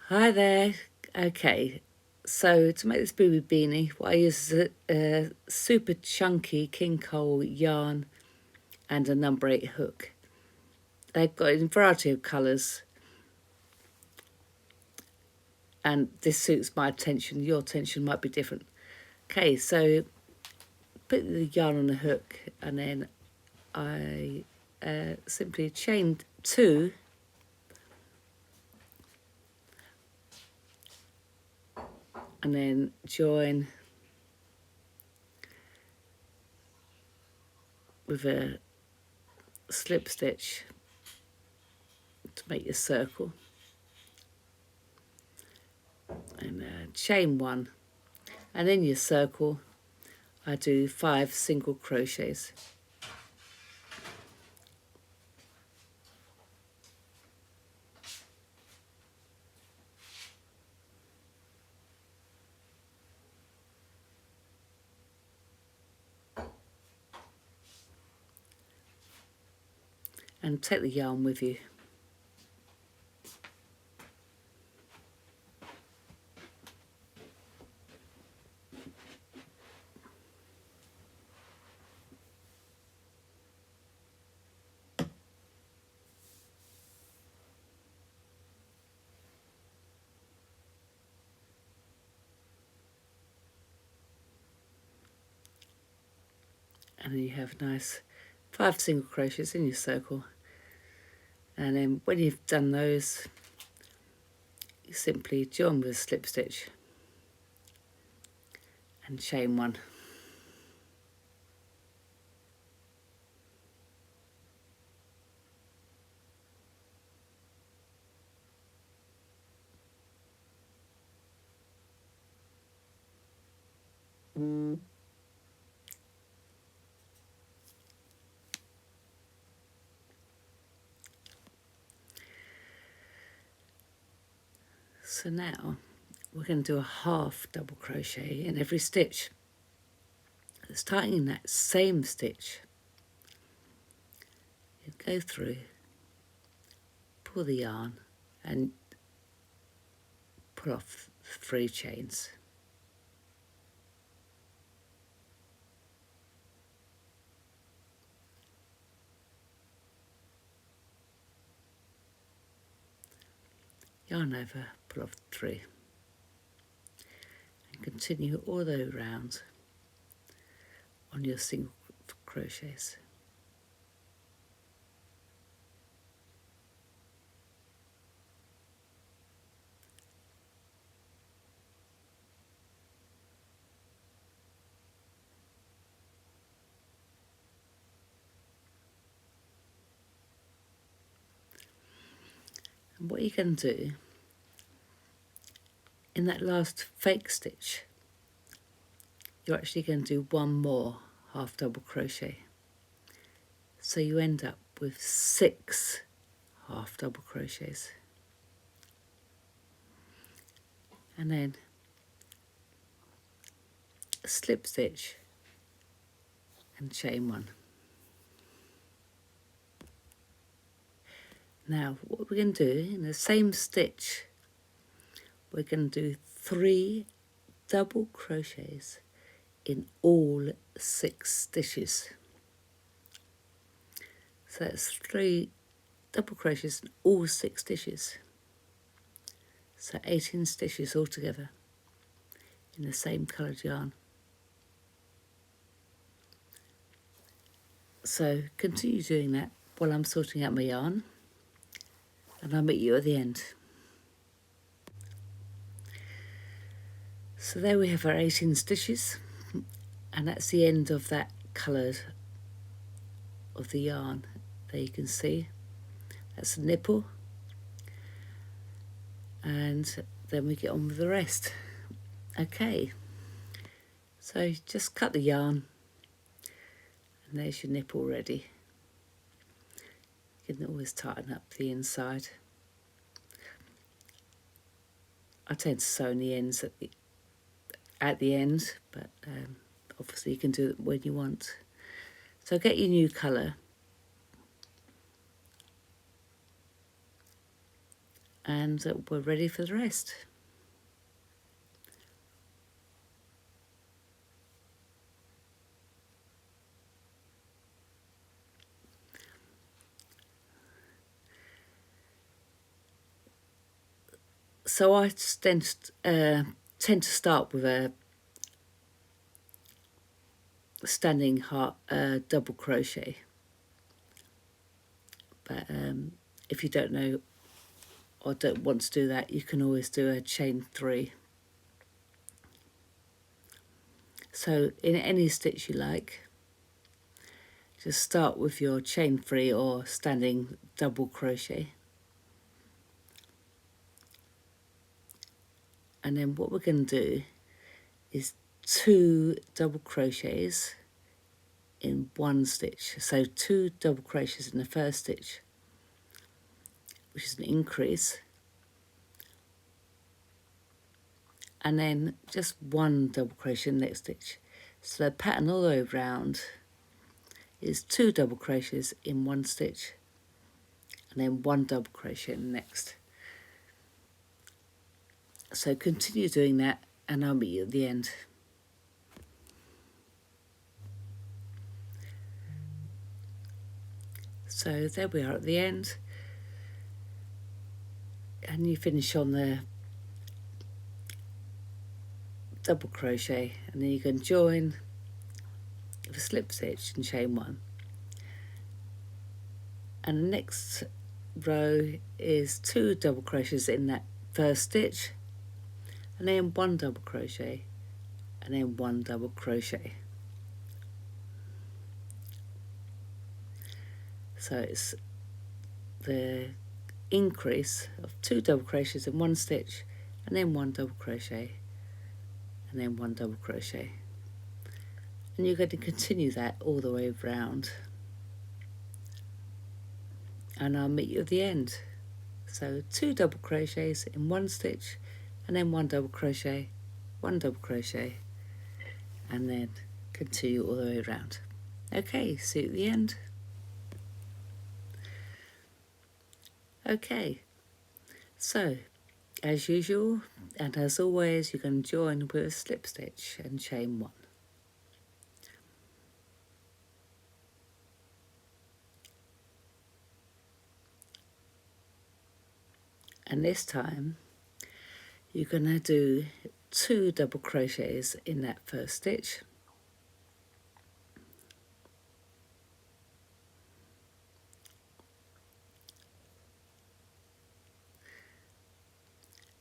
Hi there. Okay, so to make this Boobie Beanie, what I use is a super chunky king cole yarn and a number 8 hook. They've got a variety of colours, and this suits my attention. Your attention might be different. Okay, so put the yarn on the hook, and then I simply chain 2 and then join with a slip stitch to make your circle, and chain 1, and in your circle I do 5 single crochets. And take the yarn with you. And then you have nice 5 single crochets in your circle. And then when you've done those, you simply join with a slip stitch and chain 1. So now we're going to do a half double crochet in every stitch. Starting in that same stitch, you go through, pull the yarn and pull off 3 chains. Yarn over, pull off 3, and continue all the way around on your single crochets. And what you're going to do in that last fake stitch, you're actually going to do 1 more half double crochet. So you end up with 6 half double crochets. And then a slip stitch and chain 1. Now what we're going to do in the same stitch, we're going to do 3 double crochets in all 6 stitches. So that's 3 double crochets in all 6 stitches. So 18 stitches altogether in the same coloured yarn. So continue doing that while I'm sorting out my yarn, and I'll meet you at the end. So there we have our 18 stitches, and that's the end of that colour of the yarn. There you can see that's the nipple, and then we get on with the rest. Okay, so just cut the yarn, and there's your nipple ready. You can always tighten up the inside. I tend to sew in the ends at the end, but obviously you can do it when you want. So get your new colour and we're ready for the rest. So I tend to start with a standing double crochet, but if you don't know or don't want to do that, you can always do a chain 3. So in any stitch you like, just start with your chain 3 or standing double crochet, and then what we're going to do is 2 double crochets in 1 stitch. So 2 double crochets in the first stitch, which is an increase, and then just 1 double crochet in the next stitch. So the pattern all the way around is 2 double crochets in 1 stitch and then 1 double crochet in the next. So continue doing that and I'll meet you at the end. So there we are at the end, and you finish on the double crochet, and then you can join with a slip stitch and chain 1. And the next row is 2 double crochets in that first stitch, and then 1 double crochet, and then 1 double crochet. So it's the increase of 2 double crochets in 1 stitch, and then 1 double crochet, and then 1 double crochet. And you're going to continue that all the way around, and I'll meet you at the end. So 2 double crochets in 1 stitch, and then 1 double crochet, 1 double crochet, and then continue all the way around. Okay, see you at the end. Okay, so as usual and as always, you can join with a slip stitch and chain 1. And this time you're going to do 2 double crochets in that first stitch,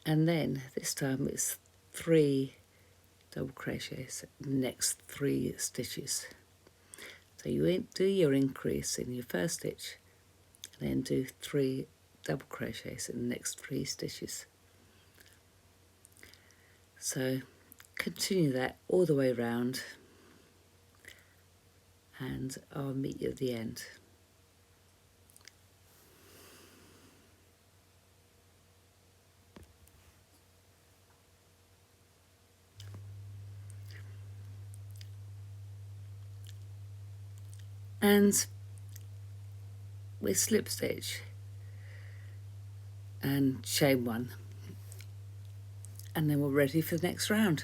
and then this time it's 3 double crochets in the next 3 stitches. So you do your increase in your first stitch and then do 3 double crochets in the next 3 stitches. So continue that all the way around and I'll meet you at the end. And we slip stitch and chain 1, and then we're ready for the next round.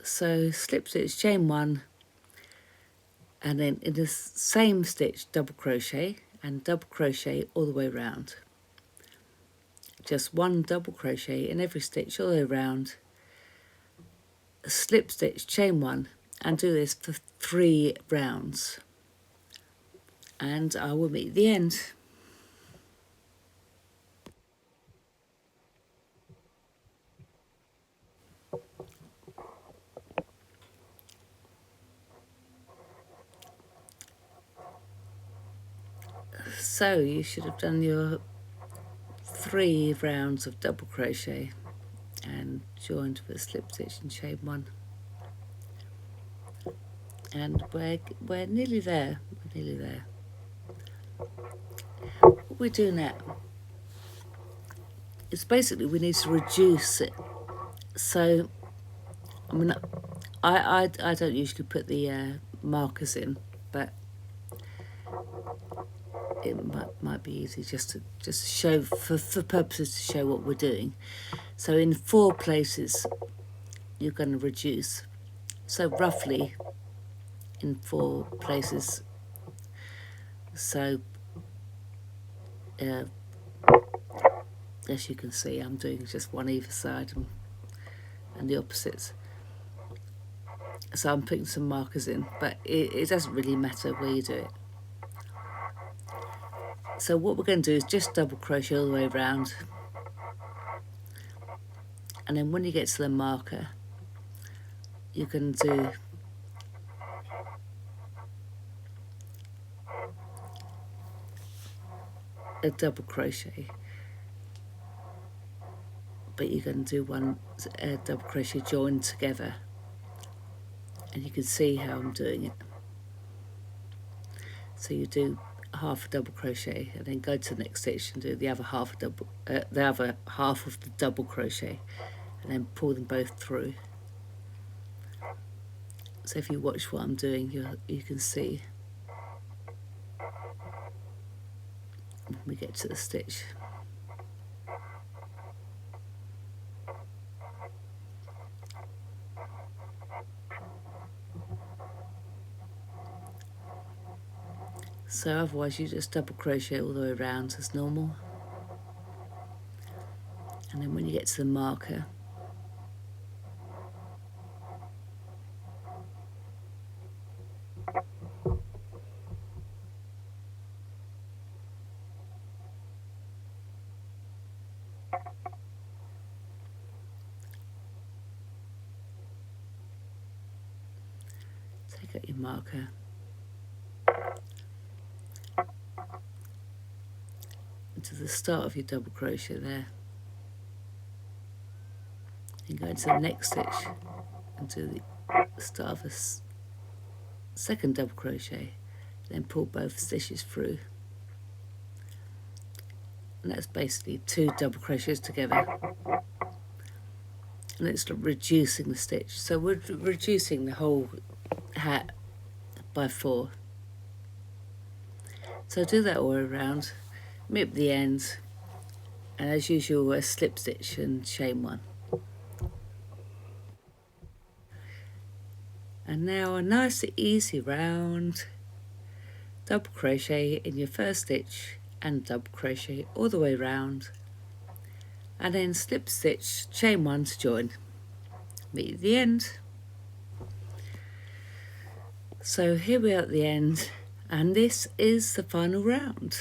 So slip stitch, chain 1, and then in the same stitch double crochet and double crochet all the way around. Just 1 double crochet in every stitch all the way around, slip stitch, chain 1, and do this for 3 rounds, and I will meet the end. So you should have done your 3 rounds of double crochet and joined with a slip stitch and chain 1, and we're nearly there. We're nearly there. What we do now is basically we need to reduce it. So I mean, I don't usually put the markers in, but it might be easy just to show, for purposes to show what we're doing. So in 4 places you're going to reduce, so roughly in 4 places. So as you can see, I'm doing just one either side and the opposites. So I'm putting some markers in, but it doesn't really matter where you do it. So what we're going to do is just double crochet all the way around, and then when you get to the marker, you can do a double crochet, but you're going to do one double crochet joined together, and you can see how I'm doing it. So you do half a double crochet and then go to the next stitch and do the other half of the double crochet, and then pull them both through. So if you watch what I'm doing, you can see when we get to the stitch. So otherwise you just double crochet all the way around as normal, and then when you get to the marker, take out your marker, to the start of your double crochet there, and go into the next stitch and do the start of a second double crochet, then pull both stitches through, and that's basically 2 double crochets together, and it's reducing the stitch. So we're reducing the whole hat by 4. So do that all around, meet at the end, and as usual a slip stitch and chain 1. And now a nice easy round double crochet in your first stitch and double crochet all the way around, and then slip stitch, chain 1 to join. Meet at the end. So here we are at the end, and this is the final round.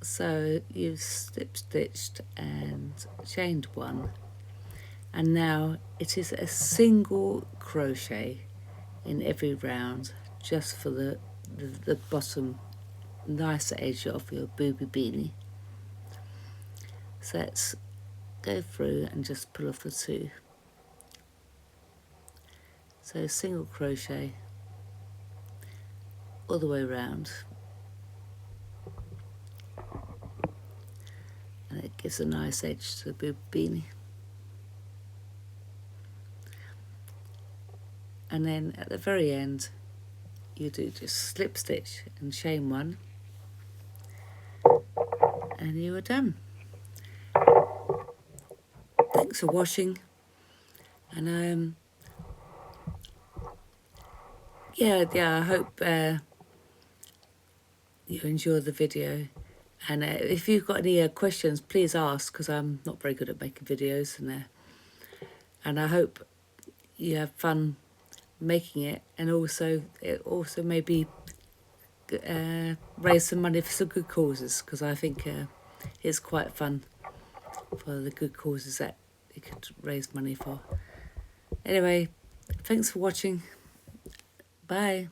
So you've slip stitched and chained 1, and now it is a single crochet in every round, just for the bottom nice edge of your Boobie Beanie. So let's go through and just pull off the 2. So single crochet all the way around, and it gives a nice edge to the Boobie Beanie. And then at the very end you do just slip stitch and chain 1, and you are done. Thanks for watching, and I hope you enjoy the video, and if you've got any questions, please ask, because I'm not very good at making videos, and I hope you have fun making it, and also maybe raise some money for some good causes, because I think it's quite fun for the good causes that you could raise money for. Anyway, thanks for watching. Bye.